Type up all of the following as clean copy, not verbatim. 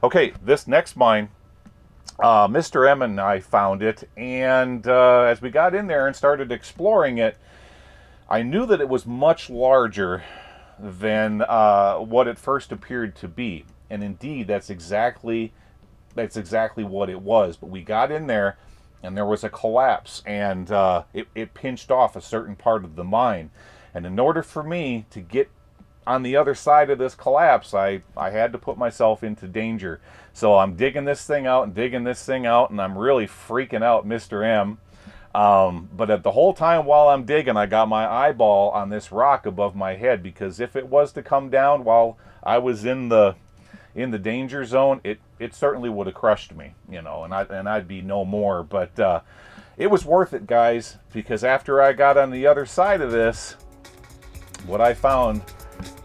Okay, this next mine, Mr. M and I found it, and as we got in there and started exploring it, I knew that it was much larger than what it first appeared to be. And indeed, that's exactly what it was. But we got in there, and there was a collapse, and it pinched off a certain part of the mine. And in order for me to get on the other side of this collapse, I had to put myself into danger. So I'm digging this thing out and digging this thing out, and I'm really freaking out Mr. M. But at the whole time while I'm digging, I got my eyeball on this rock above my head, because if it was to come down while I was in the danger zone, it certainly would have crushed me, you know, and I'd be no more. But it was worth it, guys, because after I got on the other side of this, what I found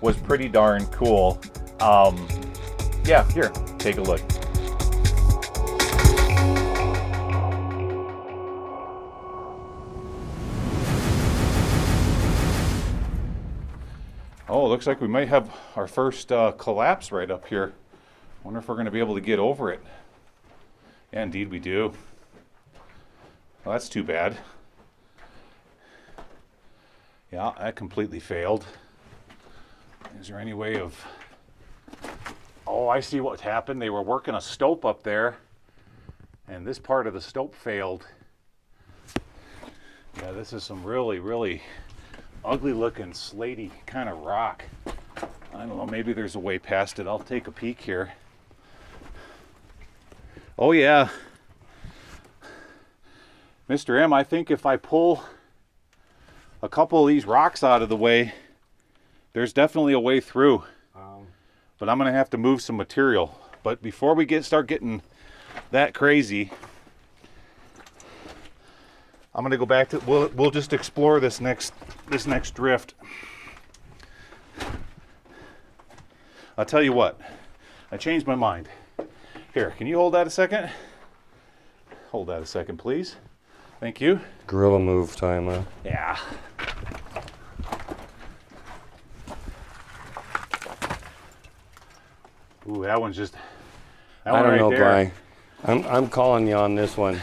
was pretty darn cool. Yeah, here, take a look. Oh, looks like we might have our first collapse right up here. Wonder if we're going to be able to get over it. Yeah, indeed we do. Well, that's too bad. Yeah, that completely failed. Is there any way of... Oh, I see what happened. They were working a stope up there, and this part of the stope failed. Yeah, this is some really, really ugly looking slaty kind of rock. I don't know, maybe there's a way past it. I'll take a peek here. Oh yeah. Mr. M, I think if I pull a couple of these rocks out of the way, there's definitely a way through. But I'm gonna have to move some material. But before we start getting that crazy, I'm gonna go back to, we'll just explore this next drift. I'll tell you what, I changed my mind. Here, can you hold that a second? Hold that a second, please. Thank you. Gorilla move time, huh? Yeah. Ooh, that one's just, that one right there. I don't know, Gly. I'm calling you on this one.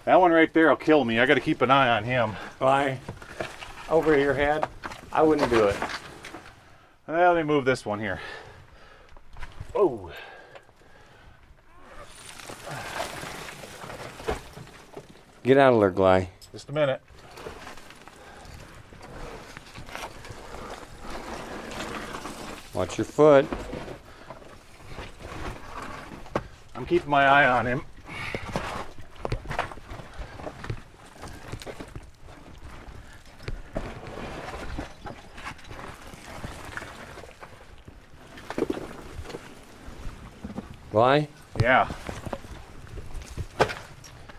That one right there will kill me. I got to keep an eye on him. Gly, over your head, I wouldn't do it. Well, let me move this one here. Oh. Get out of there, Gly. Just a minute. Watch your foot. I'm keeping my eye on him. Gly, Yeah,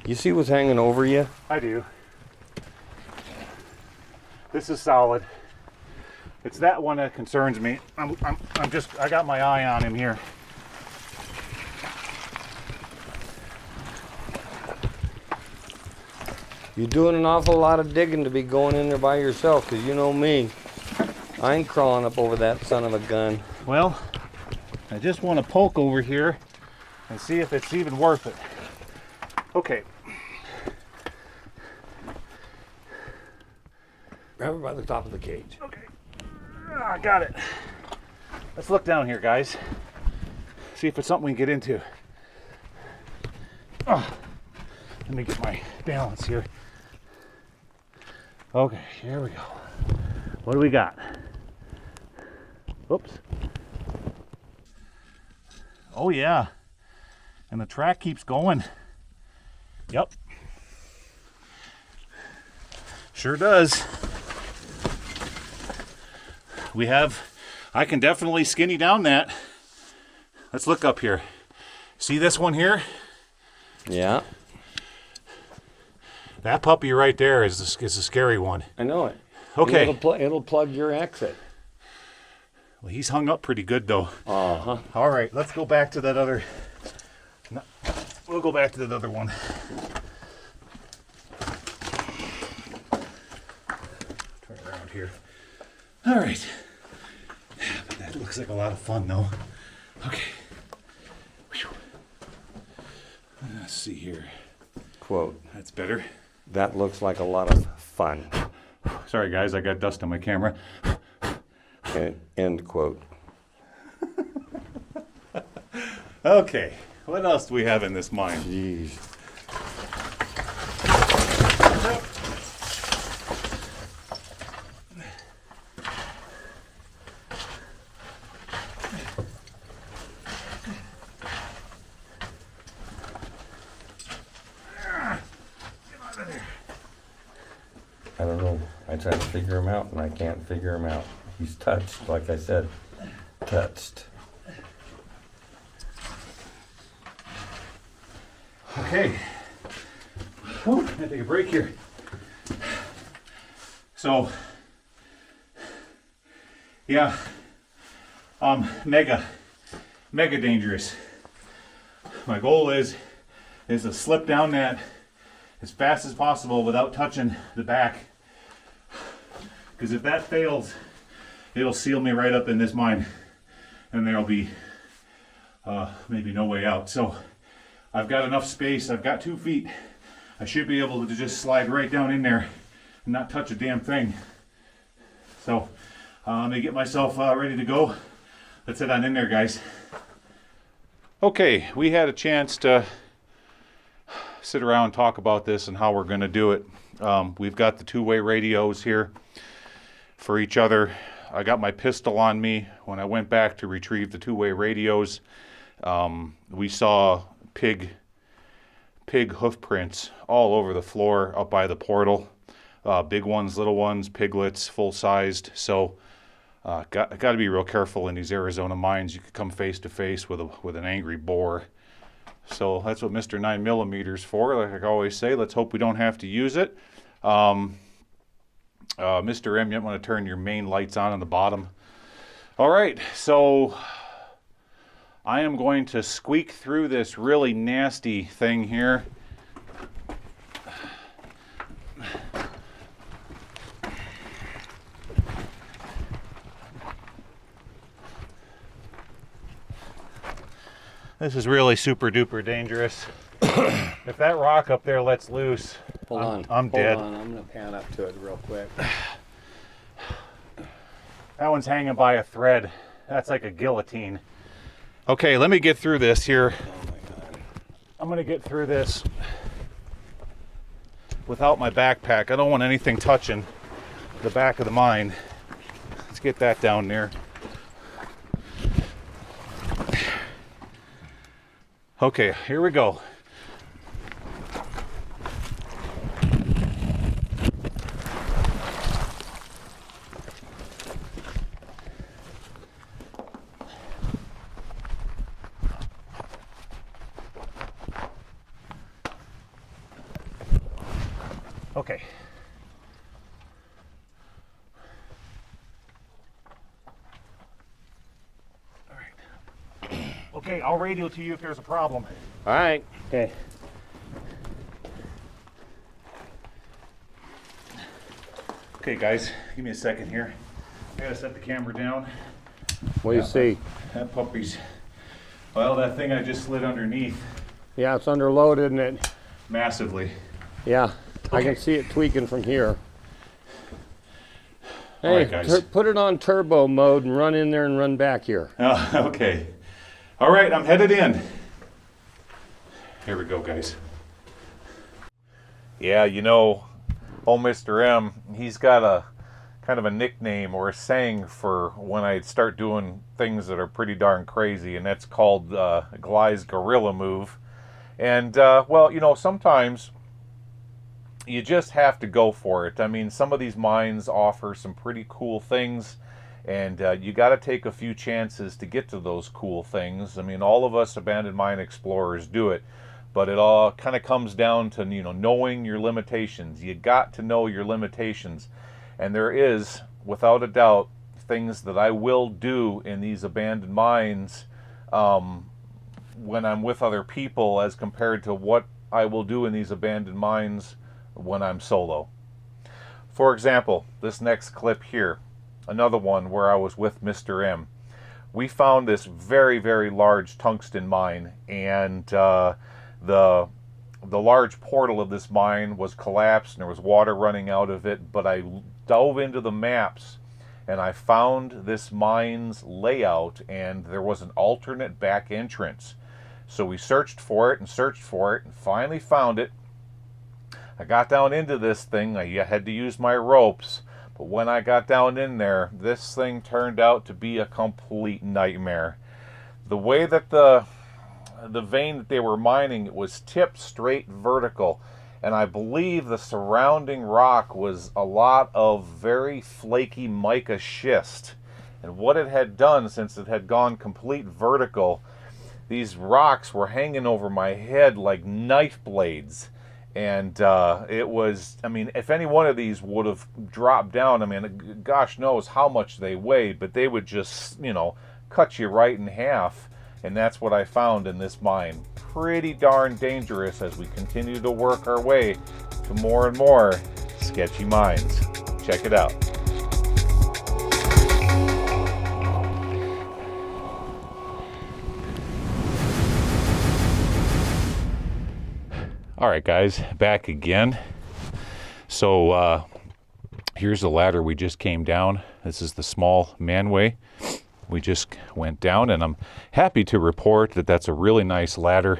you see what's hanging over you? I do. This is solid. It's that one that concerns me. I got my eye on him here. You're doing an awful lot of digging to be going in there by yourself, because you know me. I ain't crawling up over that son of a gun. Well, I just want to poke over here and see if it's even worth it. Okay. Grab her by the top of the cage. Okay. I got it. Let's look down here, guys. See if it's something we can get into. Let me get my balance here. Okay, here we go. What do we got? Oops. Oh yeah. And the track keeps going. Yep. Sure does. I can definitely skinny down that. Let's look up here. See this one here? Yeah. That puppy right there is a scary one. I know it. Okay. It'll plug your exit. Well, he's hung up pretty good though. Uh-huh. All right, let's go back to that other. No, we'll go back to that other one. Turn around here. All right. But that looks like a lot of fun though. Okay. see here. Quote. That's better. That looks like a lot of fun. Sorry guys, I got dust on my camera. End quote. Okay, what else do we have in this mine? Jeez. I don't know. I try to figure him out and I can't figure him out. He's touched, like I said. Touched. Okay. Whew, I'm gonna take a break here. So, yeah, mega dangerous. My goal is to slip down that as fast as possible without touching the back. Because if that fails, it'll seal me right up in this mine, and there'll be maybe no way out. So I've got enough space. I've got 2 feet. I should be able to just slide right down in there and not touch a damn thing. So I'm gonna get myself ready to go. Let's head on in there, guys. Okay, we had a chance to sit around and talk about this and how we're going to do it. We've got the 2-way radios here for each other. I got my pistol on me. When I went back to retrieve the 2-way radios, we saw pig hoof prints all over the floor up by the portal. Big ones, little ones, piglets, full-sized. So got to be real careful in these Arizona mines. You could come face to face with an angry boar. So that's what Mr. 9mm for. Like I always say, let's hope we don't have to use it. Mr. M, you want to turn your main lights on the bottom. All right, so I am going to squeak through this really nasty thing here. This is really super duper dangerous. If that rock up there lets loose, I'm dead. Hold on, I'm gonna pan up to it real quick. That one's hanging by a thread. That's like a guillotine. Okay, let me get through this here. Oh my God. I'm gonna get through this without my backpack. I don't want anything touching the back of the mine. Let's get that down there. Okay, here we go. Okay. All right. Okay, I'll radio to you if there's a problem. All right. Okay. Okay, guys, give me a second here. I gotta set the camera down. What do you see? That puppy's, well, that thing I just slid underneath Yeah, it's under load, isn't it? massively. Yeah, I can Okay. see it tweaking from here. All Hey, right, guys. put it on turbo mode and run in there and run back here. Okay. All right, I'm headed in. Here we go, guys. Yeah, you know, old Mr. M, he's got a kind of a nickname or a saying for when I start doing things that are pretty darn crazy, and that's called Gly's gorilla move. And, well, you know, sometimes you just have to go for it. I mean, some of these mines offer some pretty cool things, and you got to take a few chances to get to those cool things. I mean, all of us abandoned mine explorers do it, but it all kind of comes down to, you know, knowing your limitations. You got to know your limitations, and there is, without a doubt, things that I will do in these abandoned mines when I'm with other people as compared to what I will do in these abandoned mines when I'm solo. For example, this next clip here, another one where I was with Mr. M. We found this very, very large tungsten mine, and the the large portal of this mine was collapsed and there was water running out of it, but I dove into the maps and I found this mine's layout, and there was an alternate back entrance. So we searched for it and finally found it. I got down into this thing. I had to use my ropes, but when I got down in there, this thing turned out to be a complete nightmare. The way that the vein that they were mining, it was tipped straight vertical, and I believe the surrounding rock was a lot of very flaky mica schist. And what it had done, since it had gone complete vertical, these rocks were hanging over my head like knife blades. And it was, I mean, if any one of these would have dropped down, I mean, gosh knows how much they weigh, but they would just, you know, cut you right in half. And that's what I found in this mine. Pretty darn dangerous as we continue to work our way to more and more sketchy mines. Check it out. All right, guys, back again. So here's the ladder we just came down. This is the small manway we just went down, and I'm happy to report that that's a really nice ladder.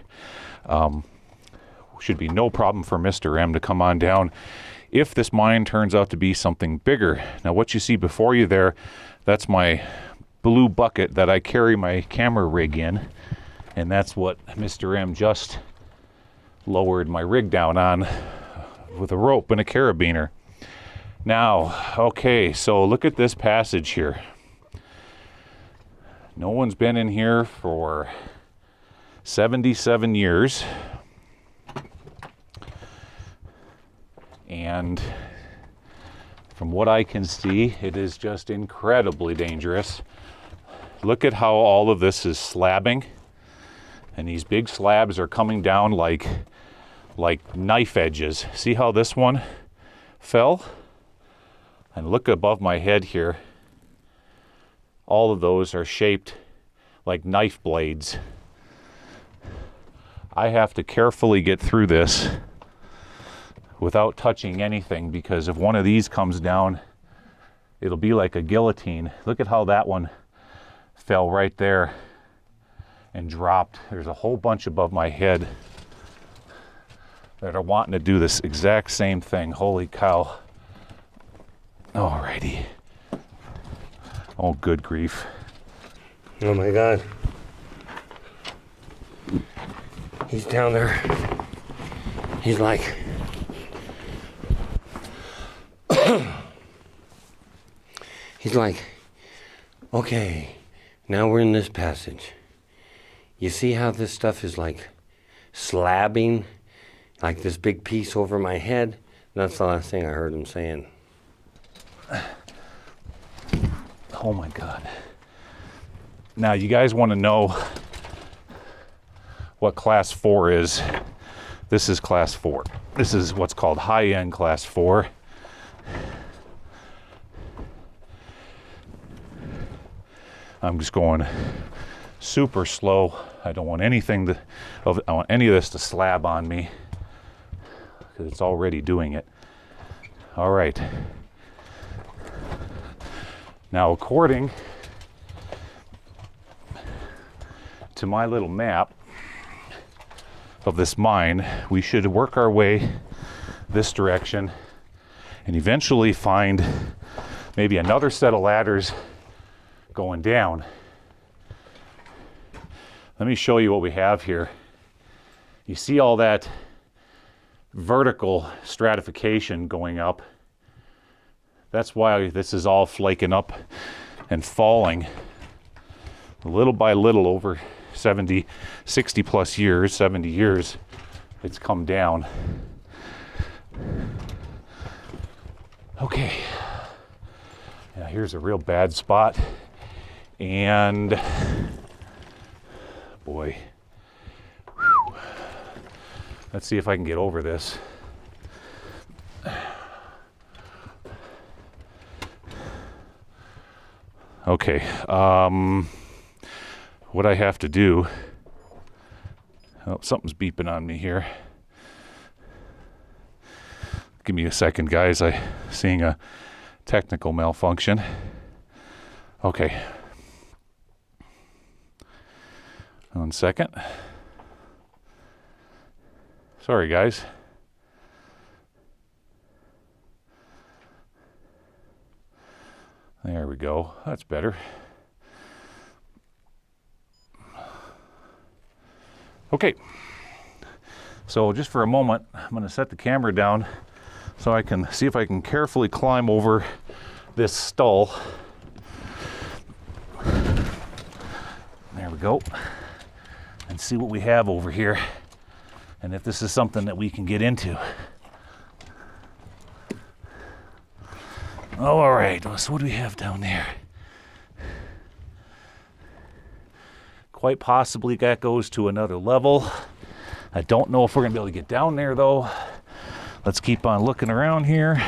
Should be no problem for Mr. M to come on down if this mine turns out to be something bigger. Now, what you see before you there, that's my blue bucket that I carry my camera rig in, and that's what Mr. M just lowered my rig down on with a rope and a carabiner. Now, okay, so look at this passage here. No one's been in here for 77 years. And from what I can see, it is just incredibly dangerous. Look at how all of this is slabbing. And these big slabs are coming down like knife edges. See how this one fell? And look above my head here. All of those are shaped like knife blades. I have to carefully get through this without touching anything, because if one of these comes down, it'll be like a guillotine. Look at how that one fell right there and dropped. There's a whole bunch above my head that are wanting to do this exact same thing. Holy cow. Alrighty. Oh, good grief. Oh my God. He's down there. He's like, he's like, okay, now we're in this passage. You see how this stuff is like slabbing, like this big piece over my head? That's the last thing I heard him saying. Oh my God. Now, you guys want to know what class 4 is. This is class 4. This is what's called high-end class 4. I'm just going super slow. I don't want anything I want any of this to slab on me, because it's already doing it. All right. Now, according to my little map of this mine, we should work our way this direction and eventually find maybe another set of ladders going down. Let me show you what we have here. You see all that vertical stratification going up. That's why this is all flaking up and falling little by little over 60 plus years, 70 years, it's come down. Okay. Now here's a real bad spot. And boy, whew. Let's see if I can get over this. Okay, what I have to do, oh, something's beeping on me here. Give me a second, guys. I'm seeing a technical malfunction. Okay. 1 second. Sorry, guys. There we go. That's better. Okay. So just for a moment, I'm going to set the camera down so I can see if I can carefully climb over this stull. There we go. And see what we have over here. And if this is something that we can get into. Oh, all right. So what do we have down there? Quite possibly that goes to another level. I don't know if we're going to be able to get down there, though. Let's keep on looking around here.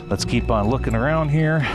Let's keep on looking around here.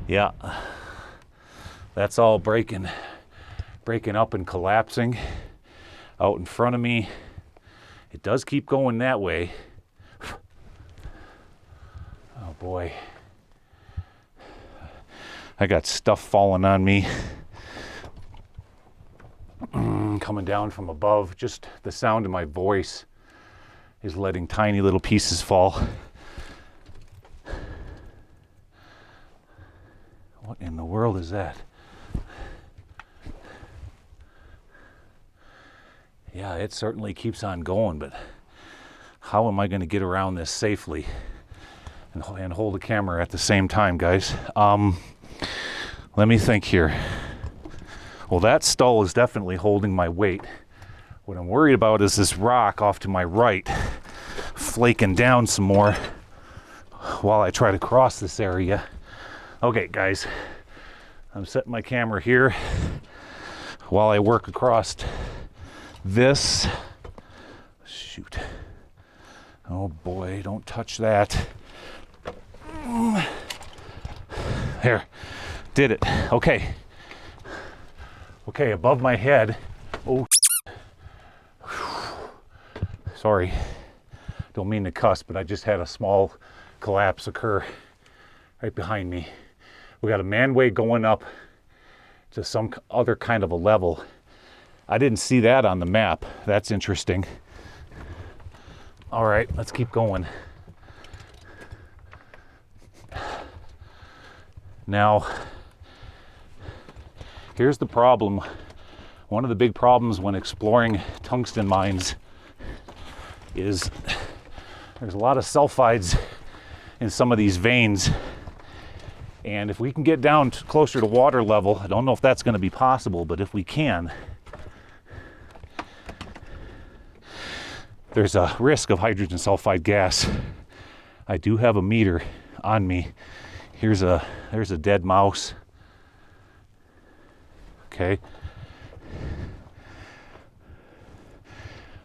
Yeah, that's all breaking up and collapsing out in front of me. It does keep going that way. Oh boy. I got stuff falling on me. Coming down from above. Just the sound of my voice is letting tiny little pieces fall. What in the world is that? Yeah, it certainly keeps on going, but how am I going to get around this safely and hold the camera at the same time, guys? Let me think here. Well, that stull is definitely holding my weight. What I'm worried about is this rock off to my right flaking down some more while I try to cross this area. Okay, guys, I'm setting my camera here while I work across this. Shoot. Oh boy, don't touch that. There, did it. Okay. Okay, above my head. Oh, sorry. Don't mean to cuss, but I just had a small collapse occur right behind me. We got a manway going up to some other kind of a level. I didn't see that on the map. That's interesting. All right, let's keep going. Now, here's the problem. One of the big problems when exploring tungsten mines is there's a lot of sulfides in some of these veins. And if we can get down closer to water level, I don't know if that's going to be possible, but if we can, there's a risk of hydrogen sulfide gas. I do have a meter on me. There's a dead mouse. Okay.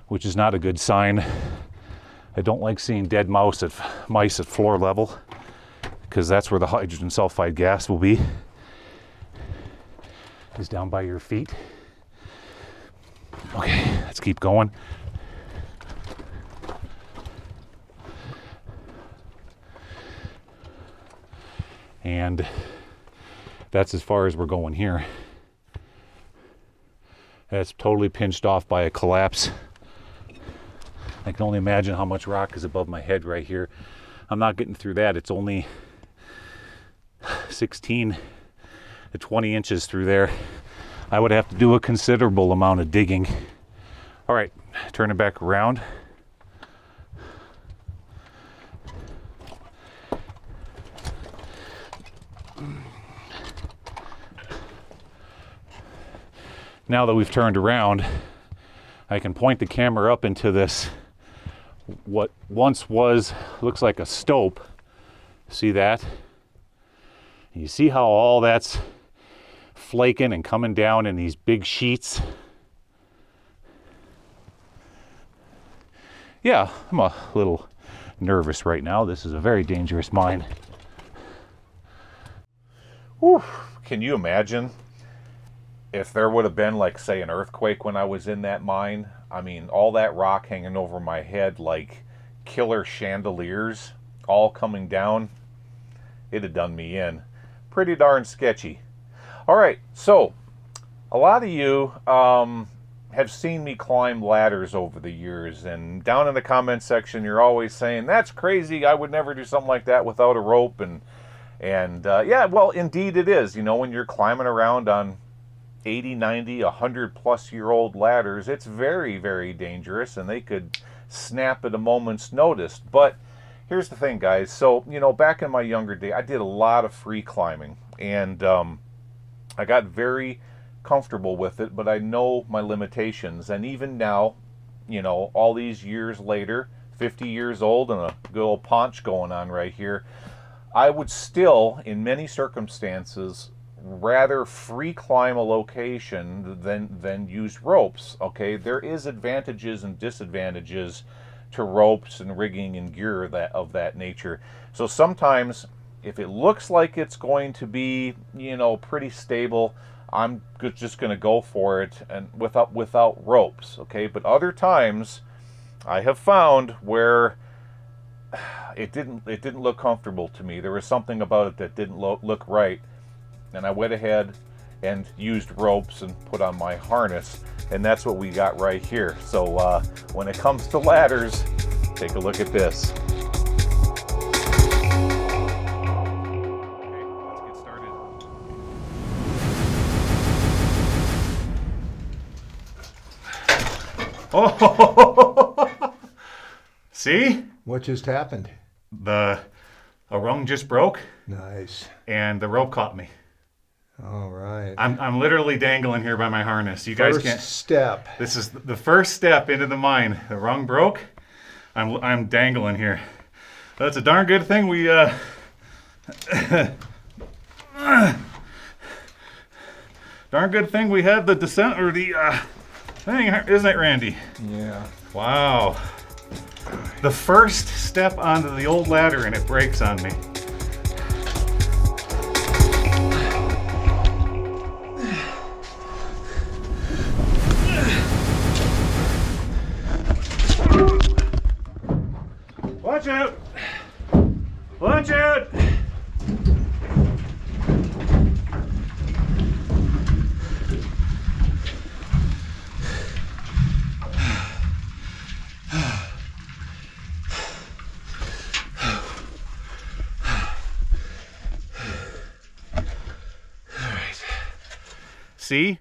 Which is not a good sign. I don't like seeing dead mice at floor level, because that's where the hydrogen sulfide gas will be, is down by your feet. Okay. Let's keep going. And that's as far as we're going here. That's totally pinched off by a collapse. I can only imagine how much rock is above my head right here. I'm not getting through that. It's only 16 to 20 inches through there. I would have to do a considerable amount of digging. All right, turn it back around. Now that we've turned around, I can point the camera up into this, what once was, looks like a stope. See that? You see how all that's flaking and coming down in these big sheets? Yeah, I'm a little nervous right now. This is a very dangerous mine. Whew. Can you imagine if there would have been, like, say, an earthquake when I was in that mine? I mean, all that rock hanging over my head like killer chandeliers all coming down. It'd have done me in. Pretty darn sketchy. All right, so a lot of you have seen me climb ladders over the years, and down in the comment section you're always saying, that's crazy, I would never do something like that without a rope. And yeah, well, indeed it is. You know, when you're climbing around on 80, 90, 100 plus year old ladders, it's very, very dangerous, and they could snap at a moment's notice. But here's the thing, guys. So, you know, back in my younger day, I did a lot of free climbing, and I got very comfortable with it, but I know my limitations. And even now, you know, all these years later, 50 years old and a good old paunch going on right here, I would still, in many circumstances, rather free climb a location than use ropes. Okay, there is advantages and disadvantages to ropes and rigging and gear of that nature. So sometimes if it looks like it's going to be, you know, pretty stable, I'm just going to go for it and without ropes. Okay, but other times I have found where it didn't look comfortable to me. There was something about it that didn't look right. And I went ahead and used ropes and put on my harness, and that's what we got right here. So when it comes to ladders, take a look at this. Okay, let's get started. Oh, see? What just happened? A rung just broke, Nice. and the rope caught me. All right. I'm literally dangling here by my harness. You guys First can't. step. This is the first step into the mine. The rung broke. I'm dangling here. That's a darn good thing we darn good thing we had the descent or the thing, isn't it, Randy? Yeah. Wow. The first step onto the old ladder and it breaks on me. Watch out! Watch out! See?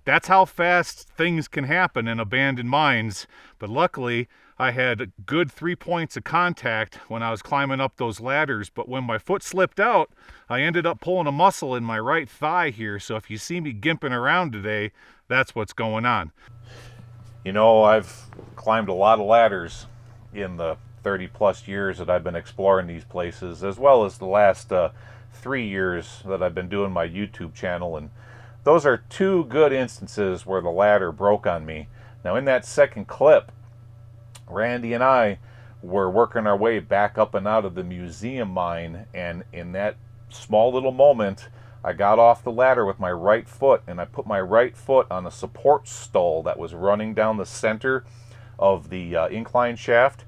That's how fast things can happen in abandoned mines. But luckily, I had a good 3 points of contact when I was climbing up those ladders. But when my foot slipped out, I ended up pulling a muscle in my right thigh here. So if you see me gimping around today, that's what's going on. You know, I've climbed a lot of ladders in the 30 plus years that I've been exploring these places, as well as the last 3 years that I've been doing my YouTube channel. And those are two good instances where the ladder broke on me. Now, in that second clip, Randy and I were working our way back up and out of the museum mine, and in that small little moment, I got off the ladder with my right foot, and I put my right foot on a support stole that was running down the center of the incline shaft,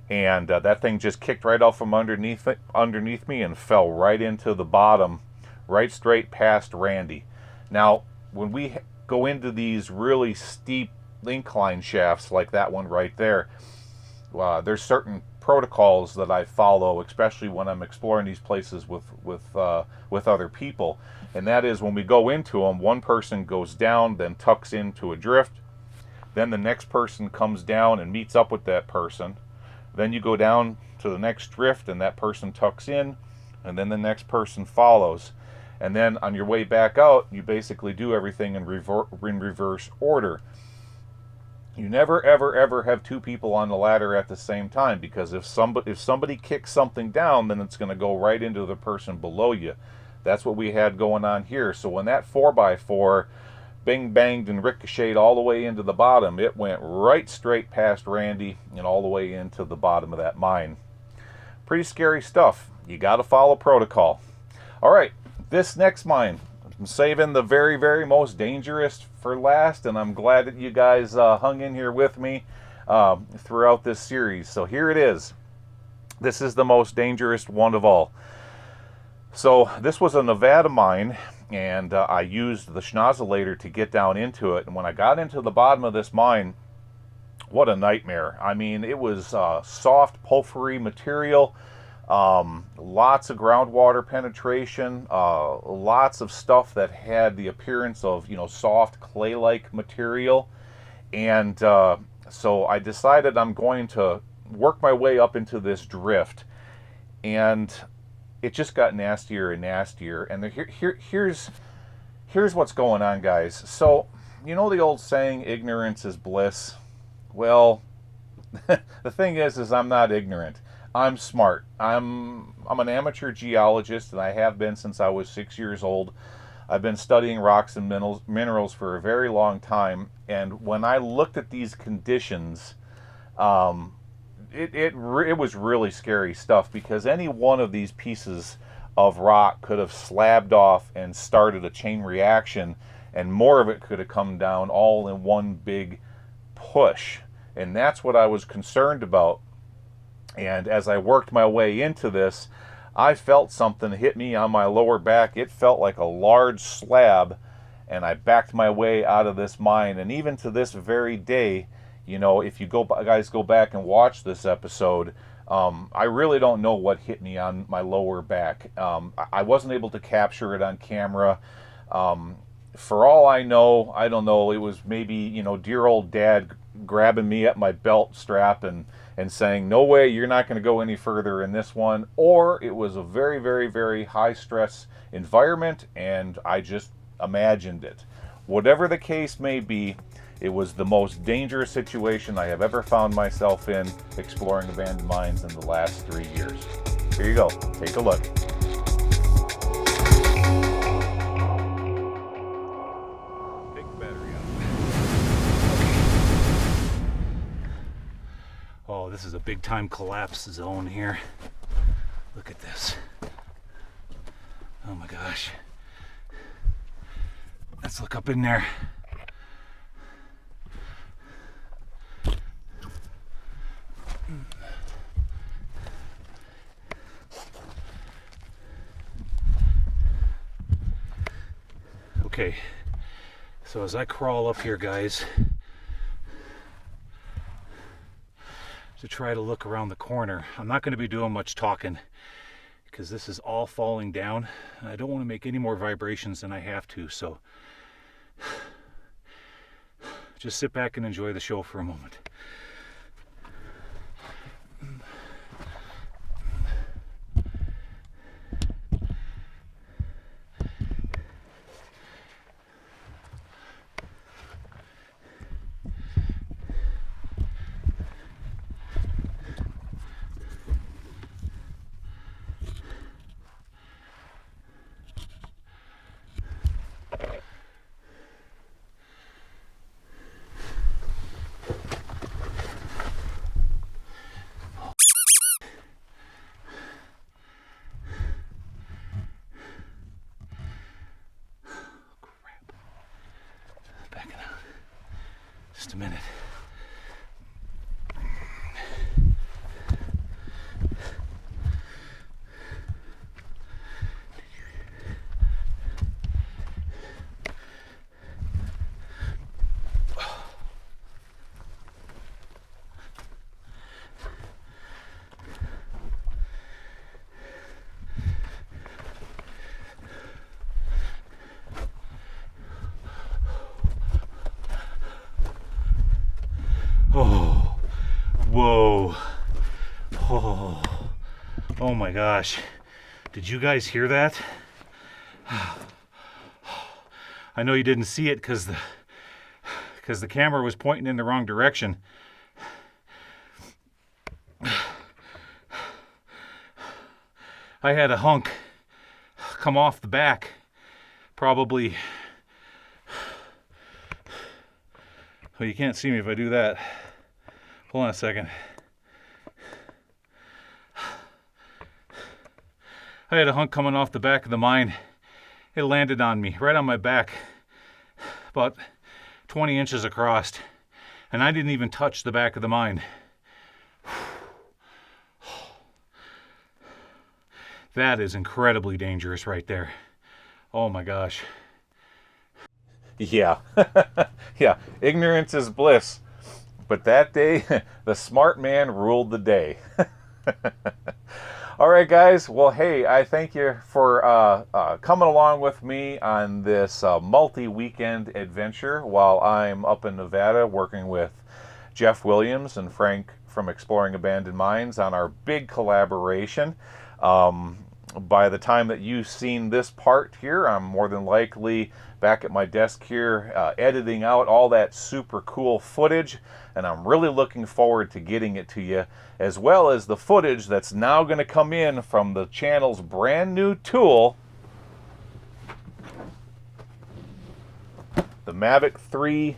and that thing just kicked right out from underneath me and fell right into the bottom, right straight past Randy. Now, when we go into these really steep incline shafts like that one right there, there's certain protocols that I follow, especially when I'm exploring these places with other people, and that is when we go into them, one person goes down, then tucks into a drift, then the next person comes down and meets up with that person, then you go down to the next drift and that person tucks in, and then the next person follows, and then on your way back out, you basically do everything in reverse order. You never ever ever have two people on the ladder at the same time, because if somebody kicks something down, then it's going to go right into the person below you. That's what we had going on here. So when that 4x4 bing banged and ricocheted all the way into the bottom, it went right straight past Randy and all the way into the bottom of that mine. Pretty scary stuff. You got to follow protocol. All right, this next mine, I'm saving the very, very most dangerous for last, and I'm glad that you guys hung in here with me throughout this series. So here it is. This is the most dangerous one of all. So this was a Nevada mine, and I used the schnozzolator to get down into it. And when I got into the bottom of this mine, what a nightmare. I mean, it was soft porphyry material. Lots of groundwater penetration, lots of stuff that had the appearance of, soft clay-like material. And so I decided I'm going to work my way up into this drift. And it just got nastier and nastier. And here's what's going on, guys. So, the old saying, ignorance is bliss? Well, the thing is I'm not ignorant. I'm smart. I'm an amateur geologist, and I have been since I was 6 years old. I've been studying rocks and minerals for a very long time, and when I looked at these conditions, it was really scary stuff, because any one of these pieces of rock could have slabbed off and started a chain reaction, and more of it could have come down all in one big push. And that's what I was concerned about. And as I worked my way into this, I felt something hit me on my lower back. It felt like a large slab, and I backed my way out of this mine. And even to this very day, if you guys go back and watch this episode, I really don't know what hit me on my lower back. I wasn't able to capture it on camera. For all I know, I don't know, it was maybe, dear old dad grabbing me at my belt strap and saying, no way, you're not going to go any further in this one. Or it was a very, very, very high stress environment, and I just imagined it. Whatever the case may be, it was the most dangerous situation I have ever found myself in exploring abandoned mines in the last 3 years. Here you go. Take a look. Big battery Oh, this is a big time collapse zone here. Look at this. Oh my gosh. Let's look up in there. Okay, so as I crawl up here, guys, to try to look around the corner, I'm not going to be doing much talking because this is all falling down, and I don't want to make any more vibrations than I have to, so just sit back and enjoy the show for a moment. Just a minute. Oh, whoa. Oh, oh my gosh. Did you guys hear that? I know you didn't see it because the camera was pointing in the wrong direction. I had a hunk come off the back, probably. Well, you can't see me if I do that. Hold on a second. I had a hunk coming off the back of the mine. It landed on me, right on my back, about 20 inches across. And I didn't even touch the back of the mine. That is incredibly dangerous right there. Oh my gosh. Yeah. Yeah, ignorance is bliss. But that day, the smart man ruled the day. All right, guys. Well, hey, I thank you for coming along with me on this multi-weekend adventure while I'm up in Nevada working with Jeff Williams and Frank from Exploring Abandoned Mines on our big collaboration. By the time that you've seen this part here, I'm more than likely back at my desk here editing out all that super cool footage, and I'm really looking forward to getting it to you, as well as the footage that's now going to come in from the channel's brand new tool, the Mavic 3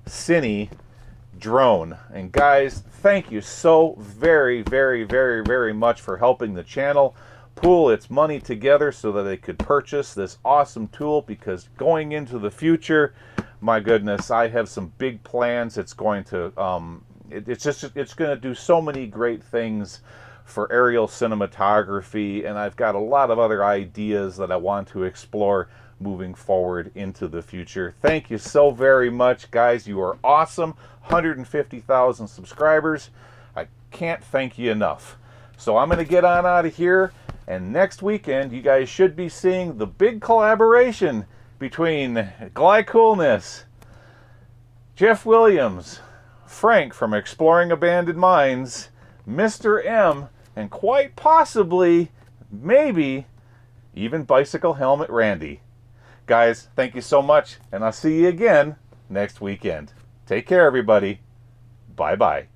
Cine drone. And guys, thank you so very, very, very, very much for helping the channel pool its money together so that they could purchase this awesome tool, because going into the future, my goodness, I have some big plans. It's going to it's going to do so many great things for aerial cinematography, and I've got a lot of other ideas that I want to explore moving forward into the future. Thank you so very much, guys. You are awesome. 150,000 subscribers. I can't thank you enough. So I'm going to get on out of here. And next weekend, you guys should be seeing the big collaboration between Gly Coolness, Jeff Williams, Frank from Exploring Abandoned Mines, Mr. M, and quite possibly, maybe, even Bicycle Helmet Randy. Guys, thank you so much, and I'll see you again next weekend. Take care, everybody. Bye-bye.